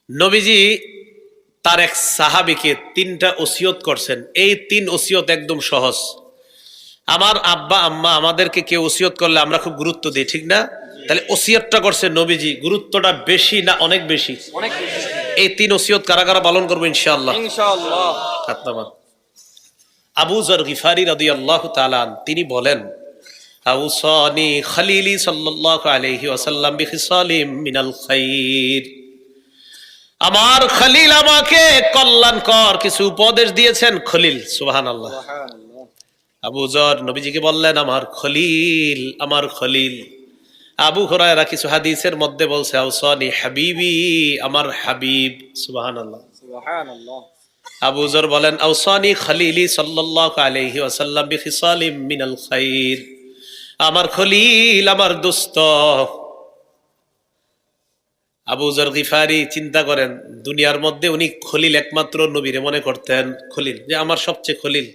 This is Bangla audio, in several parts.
নবীজি তার এক সাহাবীকে 3টা ওসিয়ত করছেন। এই 3 ওসিয়ত একদম সহজ। আমার আব্বা আম্মা আমাদেরকে কেউ ওসিয়ত করলে আমরা খুব গুরুত্ব দিই, ঠিক না? তাহলে ওসিয়তটা করছে নবীজি, গুরুত্বটা বেশি না অনেক বেশি? অনেক বেশি। এই 3 ওসিয়ত কারা কারা পালন করবো ইনশাআল্লাহ? ইনশাআল্লাহ। আবু যর গিফারি রাদিয়াল্লাহু তাআলা তিনি বলেন, আউসানি খলিলি সাল্লাল্লাহু আলাইহি ওয়াসাল্লাম বিখিসালিম মিনাল খাইর। আমার খলিল আমাকে কল্যাণকর কিছু উপদেশ দিয়েছেন। খলিল, সুবহানাল্লাহ। আবু যর নবীজিকে বললেন, আমার খলিল, আমার খলিল। আবু হুরায়রা কিছু হাদিসের মধ্যে বলছে, আউসানি হাবিবি, আমার হাবিব, সুবহানাল্লাহ। সুবহানাল্লাহ। আবু যর বলেন, আউসানি খলিলি সাল্লাল্লাহু আলাইহি ওয়াসাল্লাম বিখিসালিম মিনাল খাইর। আমার খলিল, আমার দোস্ত। আবু যর গিফারি চিন্তা করেন, দুনিয়ার মধ্যে উনি খলিল একমাত্র নবীরে মনে করতেন খলিল, যে আমার সবচেয়ে খলিল।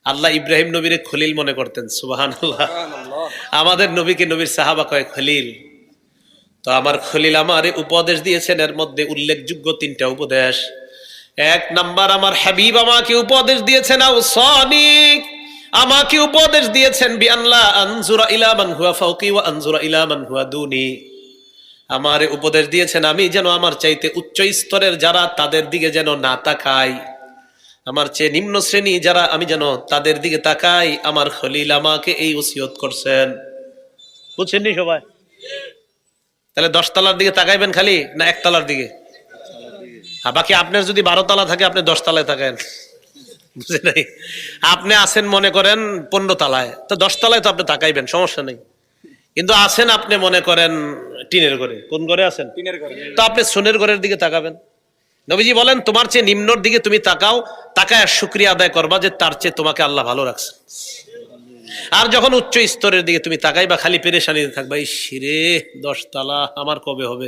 আল্লাহ ইব্রাহিম নবীরে খলিল মনে করতেন, সুবহানাল্লাহ। আমাদের নবীকে নবীর সাহাবা কয় খলিল। তো আমার খলিল আমারে উপদেশ দিয়েছেন, এর মধ্যে উল্লেখযোগ্য 3টা উপদেশ। 1 নাম্বার, আমার হাবিব আমাকে উপদেশ দিয়েছেন, আউসানি, আমাকে উপদেশ দিয়েছেন, বিআল্লা আনজুরা ইলা মান হুয়া ফাওকি ওয়া আনজুরা ইলা মান হুয়া দুনি। আমারে উপদেশ দিয়েছেন আমি যেন আমার চাইতে উচ্চ স্তরের যারা তাদের দিকে যেন না তাকাই, আমার চেয়ে নিম্ন শ্রেণী যারা আমি যেন তাদের দিকে তাকাই। আমার খলিল আমাকে এই ওসিয়ত করছেন। বুঝছেননি সবাই? তাহলে 10 তলার দিকে তাকাইবেন খালি, না 1 তলার দিকে? বাকি আপনার যদি 12 তলা থাকে আপনি 10 তলায় থাকেন, বুঝে নাই? আপনি আছেন মনে করেন 15 তলায়, তো 10 তলায় তো আপনি তাকাইবেন, সমস্যা নেই। কিন্তু আছেন আপনি মনে করেন টিনের ঘরে। কোন ঘরে আছেন? টিনের ঘরে। তো আপনি সোনের ঘরের দিকে তাকাবেন। নবীজি বলেন, তোমার চেয়ে নিম্নর দিকে তুমি তাকাও, তাকায় শুকরিয়া আদায় করবা যে তার চেয়ে তোমাকে আল্লাহ ভালো রাখছে। আর যখন উচ্চ স্তরের দিকে তুমি তাকাইবা, খালি পেরেশানিতে থাকবা, এই শিরে 10 তলা আমার কবে হবে।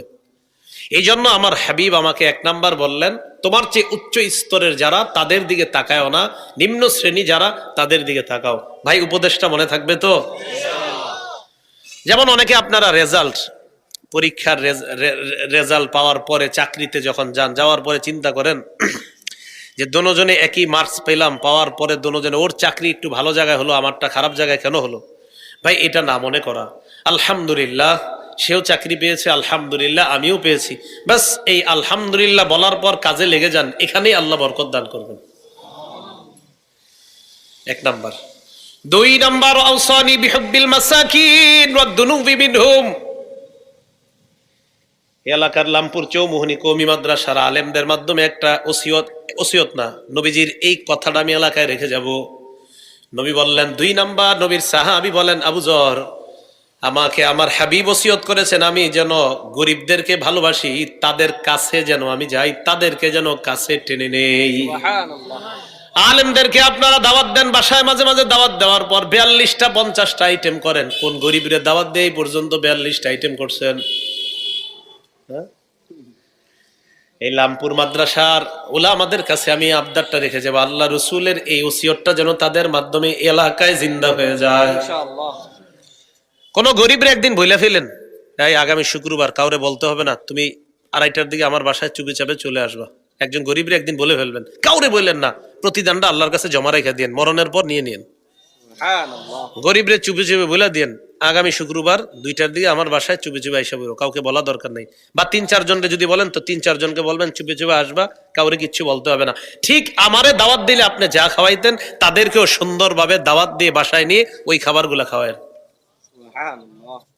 এই জন্য আমার হাবিব আমাকে 1 নাম্বার বললেন, তোমার চেয়ে উচ্চ স্তরের যারা তাদের দিকে তাকায়ও না, নিম্ন শ্রেণী যারা তাদের দিকে তাকাও। ভাই উপদেশটা মনে থাকবে তো? যেমন অনেকে আপনারা রেজাল্ট, পরীক্ষার রেজাল্ট পাওয়ার পরে চাকরিতে যখন যান, যাওয়ার পরে চিন্তা করেন যে দোনোজনে একই মার্কস পেলাম, পাওয়ার পরে দোনোজনে ওর চাকরি একটু ভালো জায়গায় হলো, আমারটা খারাপ জায়গায় কেন হলো? ভাই এটা না মনে করা, আলহামদুলিল্লাহ সেও চাকরি পেয়েছে, আলহামদুলিল্লাহ আমিও পেয়েছি, বাস এই আলহামদুলিল্লাহ বলার পর কাজে লেগে যান, এখানেই আল্লাহ বরকত দান করবেন। 1 নাম্বার। 2 নাম্বার, আওসানি বিহুব্বিল মাসাকিন ওয়াদ দুনুবি মিনহুম। এলাকার লামপুর চৌমুহনী কওমি মাদ্রাসার আলেমদের মাধ্যমে একটা ওসিয়ত না, নবীজির এই কথাটা আমি এলাকায় রেখে যাব। নবী বললেন 2 নাম্বার, নবীর সাহাবী বলেন, আবু যর আমাকে আমার হাবিব ওসিয়ত করেছেন আমি যেন গরিবদেরকে ভালোবাসি, তাদের কাছে যেন আমি যাই, তাদেরকে যেন কাছে টেনে নেই। আলেমদেরকে আপনারা দাওয়াত দেন বাসায়, মাঝে মাঝে দাওয়াত দেওয়ার পর 42টা 50টা আইটেম করেন। কোন গরিবের দাওয়াত দিয়ে এই পর্যন্ত 42টা আইটেম করছেন? এই লামপুর মাদ্রাসার ওলামাদের কাছে আমি আবদারটা রেখে যাব, আল্লাহ রসুলের এই ওসিয়তটা যেন তাদের মাধ্যমে এলাকায় জিন্দা হয়ে যায়। কোন গরিবরে একদিন বইলা ফেলেন, এই আগামী শুক্রবার কাউরে বলতে হবে না, তুমি 2:30টার দিকে আমার বাসায় চুপি চাপে চলে আসবা। একজন গরিবরে একদিন বলে ফেলবেন, কাউরে বললেন না, প্রতিদানটা আল্লাহর কাছে জমা রেখে দিয়েন, মরণের পর নিয়ে নিন। গরিবরে চুপি চুপি বলে দিয়েন, আগামী শুক্রবার 2টার দিকে আমার বাসায় চুপি চুপি আইসা বলো, কাউকে বলা দরকার নেই। বা 3-4 জনকে যদি বলেন তো 3-4 জনকে বলবেন চুপি চুপি আসবা, কাউরে কিচ্ছু বলতে হবে না। ঠিক আমারে দাওয়াত দিলে আপনি যা খাওয়াইতেন তাদেরকেও সুন্দরভাবে দাওয়াত দিয়ে বাসায় নিয়ে ওই খাবারগুলো খাওয়ায়েন।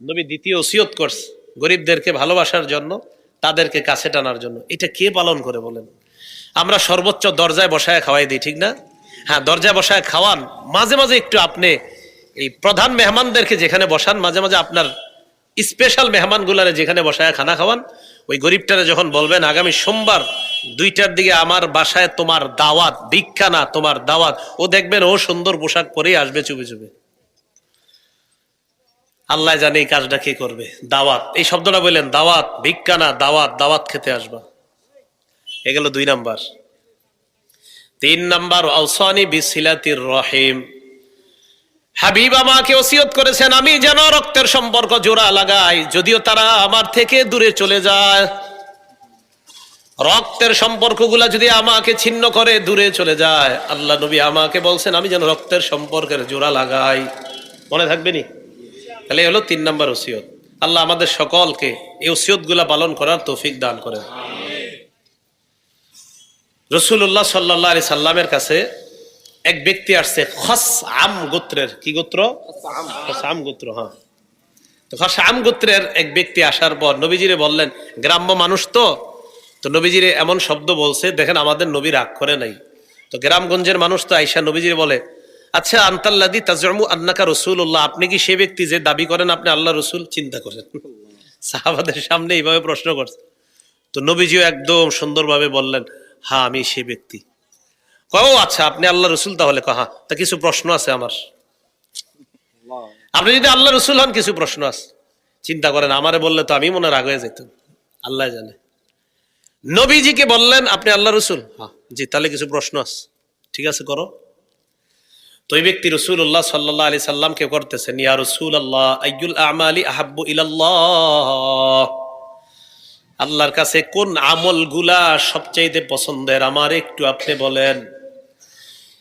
নবী দ্বিতীয় ওসিয়ত করছে গরিবদেরকে ভালোবাসার জন্য, তাদেরকে কাছে টানার জন্য। এটা কে পালন করে বলেন? আমরা সর্বোচ্চ দরজায় বসায় খাওয়াই দিই, ঠিক না? হ্যাঁ, দরজায় বসায় খাওয়ান, মাঝে মাঝে একটু আপনি এই প্রধান মেহমানদেরকে যেখানে বসান, মাঝে মাঝে আপনার স্পেশাল মেহমানগুলারে যেখানে বসায় খানা খাওয়ান, ওই গরিবটারে যখন বলবেন আগামী সোমবার 2টার দিকে আমার বাসায় তোমার দাওয়াত, ভিক্ষা না তোমার দাওয়াত, ও দেখবেন ও সুন্দর পোশাক পরেই আসবে চুপি চুপি। আল্লাহ জানে এই কাজটা কে করবে। দাওয়াত, এই শব্দটা বললেন, দাওয়াত, ভিক্ষা না, দাওয়াত, দাওয়াত খেতে আসবা। এ গেল 2 নাম্বার। 3 নাম্বার, আওসানি বিসিলাতির রহিম। হাবিব আমাকে ওসিয়ত করেছেন আমি যেন রক্তের সম্পর্ক জোড়া লাগাই, যদিও তারা আমার থেকে দূরে চলে যায়। রক্তের সম্পর্কগুলা যদি আমাকে ছিন্ন করে দূরে চলে যায়, আল্লাহ নবী আমাকে বলছেন আমি যেন রক্তের সম্পর্কের জোড়া লাগাই। মনে থাকবে নি? তাহলে হলো 3 নম্বর ওসিয়ত। আল্লাহ আমাদের সকলকে এই ওসিয়ত গুলা পালন করার তৌফিক দান করেন। রাসূলুল্লাহ সাল্লাল্লাহু আলাইহি সাল্লামের কাছে এক ব্যক্তি আসছে খসআম গোত্রের। কি গোত্র? খসআম গোত্র। হ্যাঁ, তো খসআম গোত্রের এক ব্যক্তি আসার পর নবীজিরে বললেন, গ্রাম্য মানুষ তো নবীজিরে এমন শব্দ বলছে, দেখেন আমাদের নবী রাগ করে নাই। তো গ্রামগঞ্জের মানুষ তো আয়েশা নবীজিরে বলে, আচ্ছা আনতাল্লাযী তাজউমু আন্নাকা রাসূলুল্লাহ, আপনি কি সেই ব্যক্তি যে দাবি করেন আপনি আল্লাহ রসুল? চিন্তা করেন, সাহাবাদের সামনে এইভাবে প্রশ্ন করছে। তো নবীজিও একদম সুন্দরভাবে বললেন, হ্যাঁ আমি সেই ব্যক্তি। ও আচ্ছা আপনি আল্লাহ রসুল, তাহলে হ্যাঁ, তা কিছু প্রশ্ন আছে আমার। আপনি যদি আল্লাহ রসুল হন কিছু প্রশ্ন আছে। চিন্তা করেন, আমারে বললে তো আমি মনে রাগ হয়ে যেতাম, আল্লাহ জানে। নবীজিকে বললেন আপনি আল্লাহ রসুল? হ্যাঁ। জি, তাহলে কিছু প্রশ্ন আছে। ঠিক আছে, করো। তো এই ব্যক্তি রাসূলুল্লাহ সাল্লাল্লাহু আলাইহি সাল্লামকে করতেছেন, ইয়া রাসূলুল্লাহ আইয়ুল আমালি আহাব্বু ইলাল্লাহ, আল্লাহর কাছে কোন আমলগুলা সবচাইতে পছন্দের আমার একটু আপনি বলেন।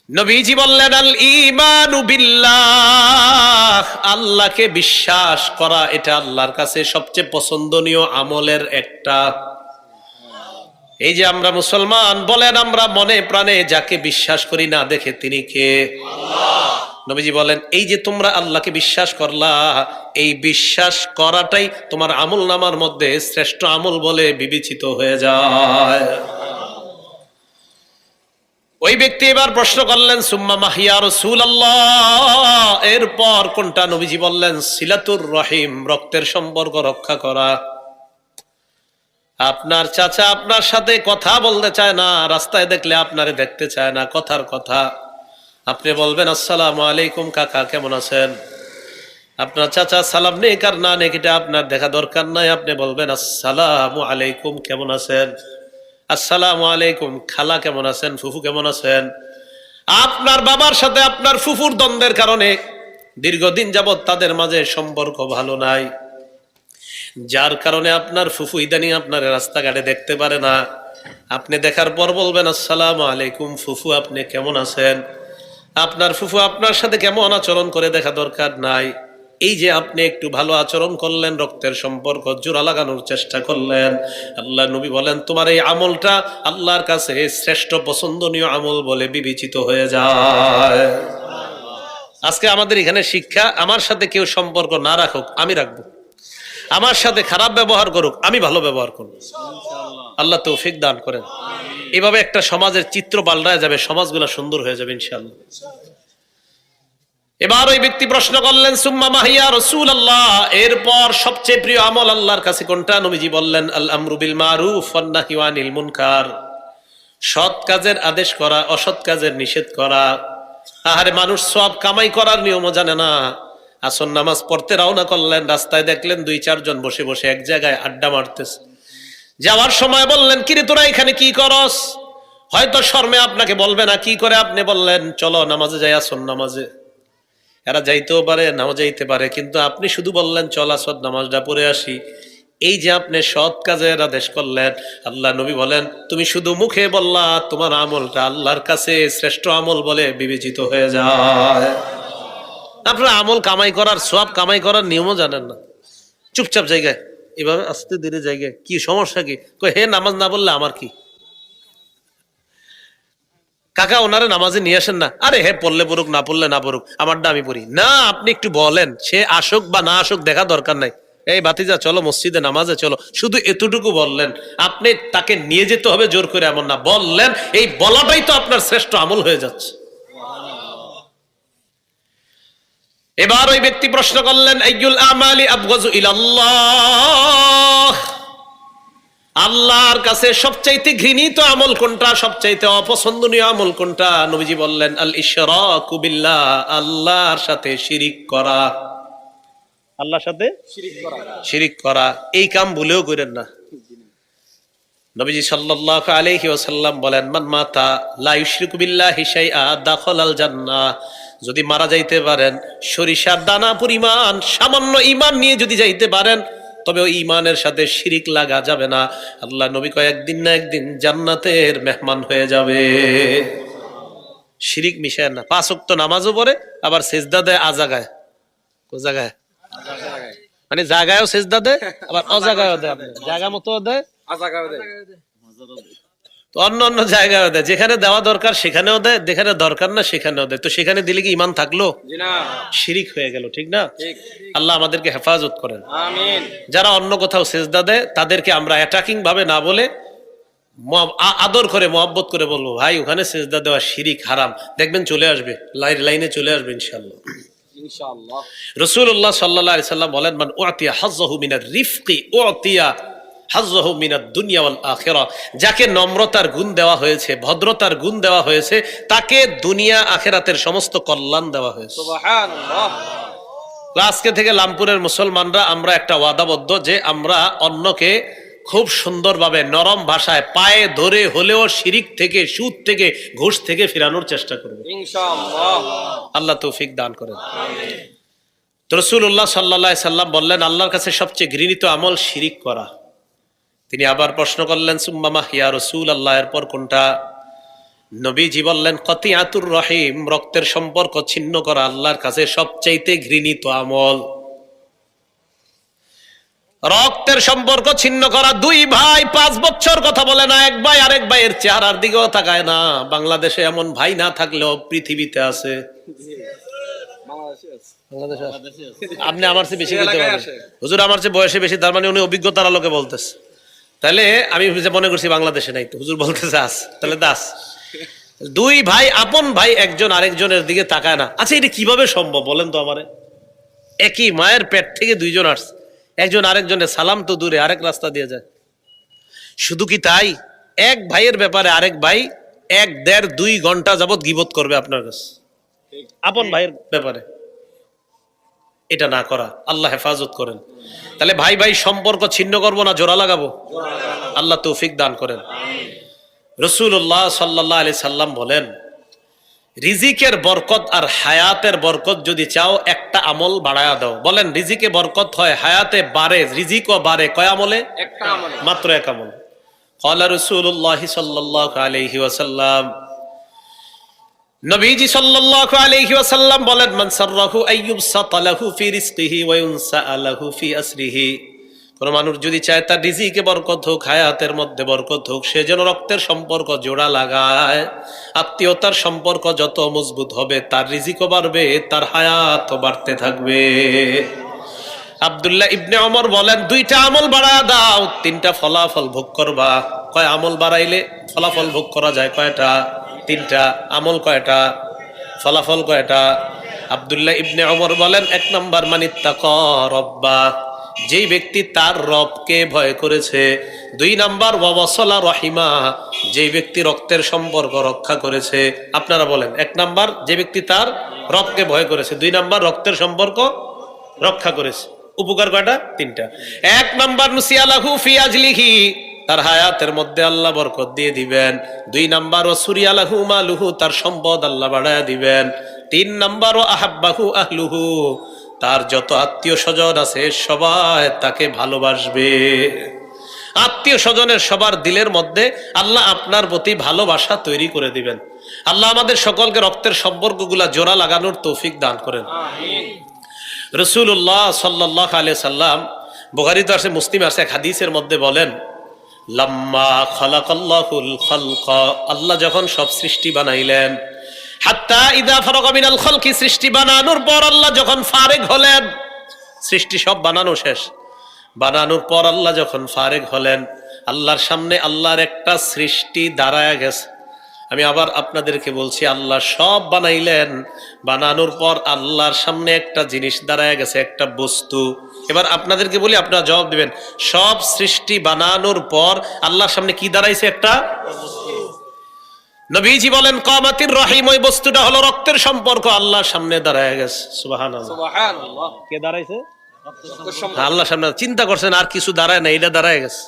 নবীজি বললেন, আল ঈমানু বিল্লাহ, আল্লাহকে বিশ্বাস করা এটা আল্লাহর কাছে সবচেয়ে পছন্দনীয় আমলের একটা। এই যে আমরা মুসলমান, বলেন আমরা মনে প্রাণে যাকে বিশ্বাস করি না দেখে তিনি কে? আল্লাহ। নবীজি বলেন, এই যে তোমরা আল্লাহকে বিশ্বাস করলা, এই বিশ্বাস করাটাই তোমার আমল নামার মধ্যে শ্রেষ্ঠ আমল বলে বিবেচিত হয়ে যায়। ওই ব্যক্তি এবার প্রশ্ন করলেন, সুম্মা মাহিয়া রাসূলুল্লাহ, এরপর কোনটা? নবীজি বললেন, সিলাতুর রহিম, রক্তের সম্পর্ক রক্ষা করা। আপনার চাচা আপনার সাথে কথা বলতে চায় না, রাস্তায় দেখলে আপনারে দেখতে চায় না, কথার কথা আপনি বলবেন আসসালামু আলাইকুম কাকা কেমন আছেন। আপনার চাচা সালাম নেক আর না নেক এটা আপনার দেখা দরকার নাই, আপনি বলবেন আসসালামু আলাইকুম কেমন আছেন। আসসালামু আলাইকুম খালা কেমন আছেন, ফুফু কেমন আছেন। আপনার বাবার সাথে আপনার ফুফুর দ্বন্দ্বের কারণে দীর্ঘদিন যাবৎ তাদের মাঝে সম্পর্ক ভালো নাই, যার কারণে আপনার ফুফু ইদানিং আপনার রাস্তাঘাটে দেখতে পারে না। আপনি দেখার পর বলবেন আসসালামু আলাইকুম ফুফু আপনি কেমন আছেন। আপনার ফুফু আপনার সাথে কেমন আচরণ করে দেখা দরকার নাই। এই যে আপনি একটু ভালো আচরণ করলেন, রক্তের সম্পর্ক জোড়া লাগানোর চেষ্টা করলেন, আল্লাহ নবী বলেন তোমার এই আমলটা আল্লাহর কাছে শ্রেষ্ঠ পছন্দনীয় আমল বলে বিবেচিত হয়ে যায়। আজকে আমাদের এখানে শিক্ষা, আমার সাথে কেউ সম্পর্ক না রাখুক আমি রাখবো, আমার সাথে খারাপ ব্যবহার করুক আমি ভালো ব্যবহার করব। আল্লাহ তৌফিক দান করেন। এভাবে একটা সমাজের চিত্র পাল্টায় যাবে, সমাজগুলো সুন্দর হয়ে যাবে ইনশাআল্লাহ। এবার ওই ব্যক্তি প্রশ্ন করলেন, সুম্মা মাহিয়া রাসূলুল্লাহ, এরপর সবচেয়ে প্রিয় আমল আল্লাহর কাছে কোনটা? নবীজি বললেন আল আমরু বিল মারুফ ওয়ান নাহয়ু আনিল মুনকার, সৎ কাজের আদেশ করা, অসৎ কাজের নিষেধ করা। আহারে মানুষ সব কামাই করার নিয়মও জানে না। আসর নামাজ পড়তে রওনা করলেন, রাস্তায় দেখলেন 2-4 জন বসে বসে এক জায়গায় আড্ডা মারতেছে। যাওয়ার সময় বললেন, কিরে তোরা এখানে কি করস? হয়তো শর্মে আপনাকে বলবে না কি করে, আপনি বললেন চলো নামাজে যাই, আসর নামাজে। এরা যাইতেও পারে নাও যাইতে পারে, কিন্তু আপনি শুধু বললেন চল আসর নামাজটা পড়ে আসি। এই যে আপনি সৎ কাজের আদেশ করলেন, আল্লাহ নবী বলেন তুমি শুধু মুখে বললা, তোমার আমলটা আল্লাহর কাছে শ্রেষ্ঠ আমল বলে বিবেচিত হয়ে যায়। আপনারা আমল কামাই করার, সওয়াব কামাই করার নিয়মও জানেন না, চুপচাপ জায়গায় এভাবে আস্তে ধীরে জায়গায়, কি সমস্যা কি? হে নামাজ না বললে আমার কি? কাকা ওনারে নামাজে নিয়ে আসেন না। আরে হে পড়লে পড়ুক না পড়লে না পড়ুক, আমারটা আমি পড়ি না। আপনি একটু বলেন, সে আসুক বা না আসুক দেখা দরকার নাই। এই বাতিজা চলো মসজিদে নামাজে চলো, শুধু এতটুকু বললেন। আপনি তাকে নিয়ে যেতে হবে জোর করে এমন না, বললেন, এই বলাটাই তো আপনার শ্রেষ্ঠ আমল হয়ে যাচ্ছে। এবার ওই ব্যক্তি প্রশ্ন করলেন, আইয়ুল আমালি আবগাযু ইলাল্লাহ, আল্লাহর কাছে সবচাইতে ঘৃণিত আমল কোনটা, সবচাইতে অপছন্দনীয় আমল কোনটা? নবীজি বললেন আল ইশরাকু বিল্লাহ, আল্লাহর সাথে শিরিক করা। আল্লাহর সাথে শিরিক করা, এই কাম ভুলেও করেন না। নবীজি সাল্লাল্লাহু আলাইহি ওয়াসাল্লাম বলেন, মান মাতা লা ইউশরিকু বিল্লাহি শাইআ দাখালাল জান্নাহ, যদি মারা যাইতে পারেন সরিষার দানা পরিমাণ সামান্য ঈমান নিয়ে যদি যাইতে পারেন, তবে ওই ইমানের সাথে শিরিক লাগা যাবে না। আল্লাহ নবী কয় একদিন না একদিন জান্নাতের মেহমান হয়ে যাবে। শিরিক মিশায় না। 5 ওয়াক্ত নামাজও পড়ে, আবার সেজদা দেয় আজাগায়। কোন জায়গায়? মানে জায়গায়ও সেজদা দেয়, আবার অজাগায়ও দেয়। জায়গা মতো দেয়, তো অন্য অন্য জায়গায় দেয়। যেখানে দেওয়া দরকার সেখানেও দেয়, যেখানে দরকার না সেখানেও দেয়। তো সেখানে দিলে কি ইমান থাকলো? শিরিক হয়ে গেল, ঠিক না? আল্লাহ আমাদেরকে হেফাজত করেন। যারা অন্য কোথাও সেজদা দেয় তাদেরকে আমরা অ্যাটাকিং ভাবে না বলে আদর করে মহব্বত করে বলবো, ভাই ওখানে সেজদা দেওয়া শিরিক, হারাম। দেখবেন চলে আসবে, লাইনে চলে আসবে ইনশাআল্লাহ। রাসূলুল্লাহ সাল্লাল্লাহু আলাইহি সাল্লাম বলেন, মান উতিয়া হাজ্জাহু মিনার রিফকি উতিয়া হাজ্জাহু মিনাদ দুনিয়া ওয়াল আখিরাহ। যাকে নম্রতার গুণ দেওয়া হয়েছে, ভদ্রতার গুণ দেওয়া হয়েছে, তাকে দুনিয়া আখিরাতের সমস্ত কল্যাণ দেওয়া হয়েছে। সুবহানাল্লাহ। আজকে থেকে লামপুরের মুসলমানরা আমরা একটা ওয়াদাবদ্ধ যে আমরা অন্যকে খুব সুন্দরভাবে নরম ভাষায় পায়ে ধরে হলেও শিরিক থেকে, সুদ থেকে, ঘুষ থেকে ফিরানোর চেষ্টা করব ইনশাআল্লাহ। আল্লাহ তৌফিক দান করেন। তো রাসূলুল্লাহ সাল্লাল্লাহু আলাইহি সাল্লাম বললেন, আল্লাহর কাছে সবচেয়ে ঘৃণিত আমল শিরিক করা। তিনি আবার প্রশ্ন করলেন, সুম্মা মা ইয়া রাসূলুল্লাহ, এরপর কোনটা? নবীজি বললেন, কতিয়াতুর রহিম, রক্তের সম্পর্ক ছিন্ন করা আল্লাহর কাছে সবচাইতে ঘৃণিত আমল। রক্তের সম্পর্ক ছিন্ন করা। 2 ভাই 5 বছর কথা বলে না, এক ভাই আরেক ভাইয়ের চেহারার দিকেও তাকায় না। বাংলাদেশে এমন ভাই না থাকলেও পৃথিবীতে আছে। আপনি আমার চেয়ে বেশি বলতে পারেন, হুজুর আমার চেয়ে বয়সে বেশি, তার মানে উনি অভিজ্ঞতার আলোকে বলতেছে। তাহলে আমি মনে করছি বাংলাদেশে নাই, তো হুজুর বলতেছে আস, তাহলে দাস। 2 ভাই, আপন ভাই, একজন আরেকজনের দিকে তাকায় না। আচ্ছা, এটা কিভাবে সম্ভব বলেন তো আমারে? একই মায়ের পেট থেকে 2 জন আসছে, একজন আরেকজনের সালাম তো দূরে, আরেক রাস্তা দিয়ে যায়। শুধু কি তাই, এক ভাইয়ের ব্যাপারে আরেক ভাই 1, 1.5, 2 ঘন্টা যাবত গীবত করবে আপনার কাছে, আপন ভাইয়ের ব্যাপারে। এটা না করা, আল্লাহ হেফাজত করেন। তাহলে ভাই ভাই সম্পর্ক ছিন্ন করবো না জোড়া লাগাবো? আল্লাহ তৌফিক দান করেন। রাসূলুল্লাহ সাল্লাল্লাহু আলাইহি সাল্লাম বলেন, রিজিকের বরকত আর হায়াতের বরকত যদি চাও, একটা আমল বাড়ায়া দাও। বলেন, রিজিকে বরকত হয়, হায়াতে বাড়ে, রিজিকও বাড়ে কয় আমলে? একটা আমলে, মাত্র এক আমল। ক্বালা রাসূলুল্লাহ সাল্লাল্লাহু আলাইহি ওয়াসাল্লাম, নবীজি সাল্লাল্লাহু আলাইহি ওয়াসাল্লাম বলেন, মান সাররাহু আইয়ুবসাতা লাহু ফি রিজকিহি ওয়া ইউনসা লাহু ফি আসরিহি। কোন মানুষ যদি চায় তার রিজিকে বরকত হোক, হায়াতের মধ্যে বরকত হোক, সে যেন রক্তের সম্পর্ক জোড়া লাগায়। আত্মীয়তার সম্পর্ক যত মজবুত হবে, তার রিজিকও বাড়বে, তার হায়াতও বাড়তে থাকবে। আব্দুল্লাহ ইবনে ওমর বলেন, 2টা আমল বাড়ায় দাও, 3টা ফলাফল ভোগ করবা। কয় আমল বাড়াইলে ফলাফল ভোগ করা যায়? কয়টা? 3টা। আমল কয়টা? ফলাফল কয়টা? আব্দুল্লাহ ইবনে ওমর বলেন, 1 নাম্বার মানিত্তাকা রব্বা, যেই ব্যক্তি তার রবকে ভয় করেছে। 2 নাম্বার ওয়াসালা রহিমা, যেই ব্যক্তি রক্তের সম্পর্ক রক্ষা করেছে। আপনারা বলেন, 1 নাম্বার যে ব্যক্তি তার রবকে ভয় করেছে, 2 নাম্বার রক্তের সম্পর্ক রক্ষা করেছে। উপকার কয়টা? 3টা। 1 নাম্বার নুসিয়ালাহু ফি আজলিহি, তার হায়াতের মধ্যে আল্লাহ বরকত দিয়ে দিবেন। 2 নাম্বার ওয়াসুরিয়ালাহু মালুহু, তার সম্পদ আল্লাহ বাড়ায়া দিবেন। 3 নাম্বার আহাব্বাহু আহলুহু, তার যত আত্মীয় স্বজন আছে সবাই তাকে ভালোবাসবে। আত্মীয় স্বজনের সবার দিলের মধ্যে আল্লাহ আপনার প্রতি ভালোবাসা তৈরি করে দিবেন। আল্লাহ আমাদের সকলকে রক্তের সম্পর্কগুলা জোড়া লাগানোর তৌফিক দান করেন। আমিন। রাসূলুল্লাহ সাল্লাল্লাহু আলাইহি সাল্লাম, বুখারীতে আছে, মুসলিমে আছে, এক হাদিসের মধ্যে বলেন, লাম্মা খালাকাল্লাহুল খালকা, আল্লাহ যখন সব সৃষ্টি বানাইলেন, হাত্তা ইযা ফারাগা মিনাল খালকি, সৃষ্টি বানানোর পর আল্লাহ যখন ফারেগ হলেন, সৃষ্টি সব বানানো শেষ, বানানোর পর আল্লাহ যখন ফারেগ হলেন, আল্লাহর সামনে আল্লাহর একটা সৃষ্টি দাঁড়ায় গেছে। আমি আবার আপনাদেরকে বলছি, আল্লাহ সব বানাইলেন, বানানোর পর আল্লাহর সামনে একটা জিনিস দাঁড়ায় গেছে, একটা বস্তু। এবার আপনাদেরকে বলি, আপনারা জবাব দিবেন, সব সৃষ্টি বানানোর পর আল্লাহর সামনে কি দাঁড়াইছে? একটা বস্তু। নবীজি বলেন, কামাতির রহিম, ওই বস্তুটা হলো রক্তের সম্পর্ক, আল্লাহর সামনে দাঁড়ায় গেছে। সুবহানাল্লাহ, সুবহানাল্লাহ। কে দাঁড়াইছে? আল্লাহর সামনে। চিন্তা করছেন আর কিছু দাঁড়ায় না, এটা দাঁড়ায় গেছে।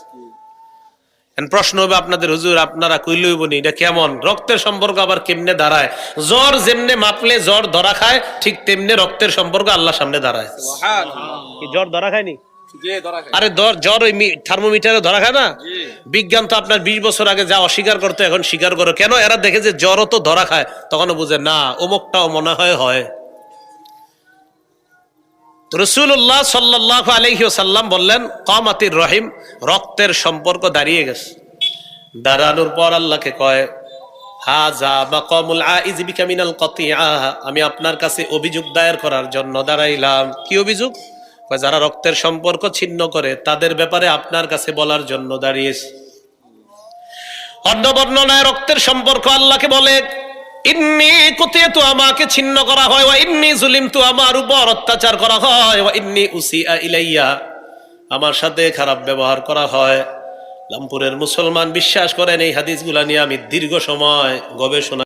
প্রশ্ন হবে আপনাদের, হুজুর আপনারা কইলই বনি, এটা কেমন? রক্তের সম্পর্ক আবার কেমনে দাঁড়ায়? জ্বর যেমনে মাপলে জ্বর ধরা খায়, ঠিক তেমনি রক্তের সম্পর্ক আল্লাহর সামনে দাঁড়ায়। সুবহানাল্লাহ। কি জ্বর ধরা খায়নি? আরে জ্বর ওই থার্মোমিটারে ধরা খায় না? বিজ্ঞান তো আপনার 20 বছর আগে যা অস্বীকার করতে এখন স্বীকার করে কেন? এরা দেখে যে জ্বরও তো ধরা খায়, তখনও বুঝে না অমুকটাও মনে হয়। রাসূলুল্লাহ সাল্লাল্লাহু আলাইহি ওয়াসাল্লাম বললেন কামাতির রহিম, রক্তের সম্পর্ক দাঁড়িয়ে গেছে। দাঁড়ানোর পর আল্লাহকে কয় হাযা মাকামুল আইজ বিকা মিনাল কতিআ, আমি আপনার কাছে অভিযোগ দায়ের করার জন্য দাঁড়াইলাম। কি অভিযোগ? যারা রক্তের সম্পর্ক ছিন্ন করে তাদের ব্যাপারে আপনার কাছে বলার জন্য দাঁড়িয়েছে। অন্য বর্ণনায় রক্তের সম্পর্ক আল্লাহকে বলে ইন্নী কুতিতু, আমাকে ছিন্ন করা হয়, ওয়া ইন্নী যুলিমতু, আমার উপর অত্যাচার করা হয়, ওয়া ইন্নী উসিআ ইলাইয়া, আমার সাথে খারাপ ব্যবহার করা হয়। লামপুরের মুসলমান বিশ্বাস করেন এই হাদিসগুলা নিয়ে আমি দীর্ঘ সময় গবেষণা